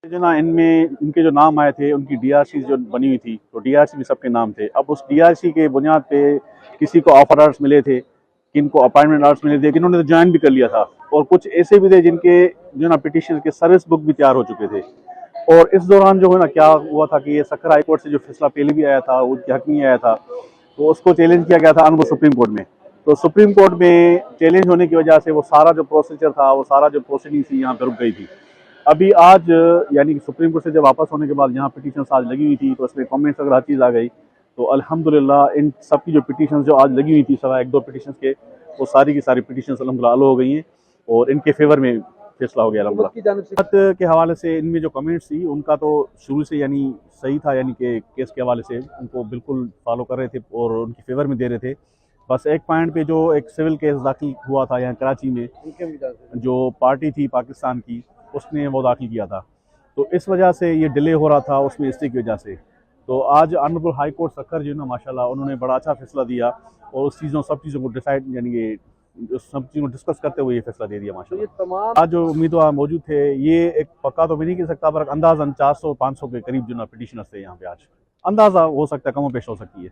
जो ना इनमें इनके जो नाम आए थे उनकी डीआरसी जो बनी हुई थी, तो डीआरसी में सबके नाम थे। अब उस डीआरसी के बुनियाद पे किसी को ऑफर आर्ट्स मिले थे, किनको अपॉइंटमेंट आर्ट्स मिले थे, किन्होंने तो ज्वाइन भी कर लिया था, और कुछ ऐसे भी थे जिनके जो ना पिटिशन के सर्विस बुक भी तैयार हो चुके थे। और इस दौरान जो है ना क्या हुआ था कि ये सक्कर हाई कोर्ट से जो फैसला पहले भी आया था, उनके हक में आया था, तो उसको चैलेंज किया गया था अनवर सुप्रीम कोर्ट में। तो सुप्रीम कोर्ट में चैलेंज होने की वजह से वो सारा जो प्रोसीजर था, वो सारा जो प्रोसीडिंग थी, यहाँ पे रुक गई थी। अभी आज यानी कि सुप्रीम कोर्ट से जब वापस होने के बाद यहाँ पिटीशन आज लगी हुई थी, तो इसमें कमेंट्स वगैरह हर चीज़ आ गई। तो अल्हम्दुलिल्लाह इन सब की जो पिटीशन जो आज लगी हुई थी, सवा एक दो पिटीशन के, वो सारी की सारी पिटीशन अल्हम्दुलिल्लाह हल हो गई हैं और इनके फेवर में फैसला हो गया अल्हम्दुलिल्लाह। के हवाले से इनमें जो कमेंट्स थी उनका तो शुरू से यानी सही था, यानी कि केस के हवाले से उनको बिल्कुल फॉलो कर रहे थे और उनके फेवर में दे रहे थे। बस एक पॉइंट पे जो एक सिविल केस दाखिल हुआ था यहाँ कराची में, जो पार्टी थी पाकिस्तान की, उसने वो दाखिल किया था, तो इस वजह से ये डिले हो रहा था उसमें, इसी की वजह से। तो आज ऑनरेबल हाई कोर्ट सक्कर जो है ना माशाल्लाह उन्होंने बड़ा अच्छा फैसला दिया और उस सब चीज़ों को डिसाइड यानी कि सब चीज़ों को डिस्कस करते हुए ये फैसला दे दिया माशाल्लाह। आज जो उम्मीदवार मौजूद थे, ये एक पक्का तो भी नहीं कह सकता, पर अंदाजन 400-500 के करीब जो ना पिटिशनर्स थे यहाँ पे आज, अंदाज़ा हो सकता है, कम पेश हो सकती है।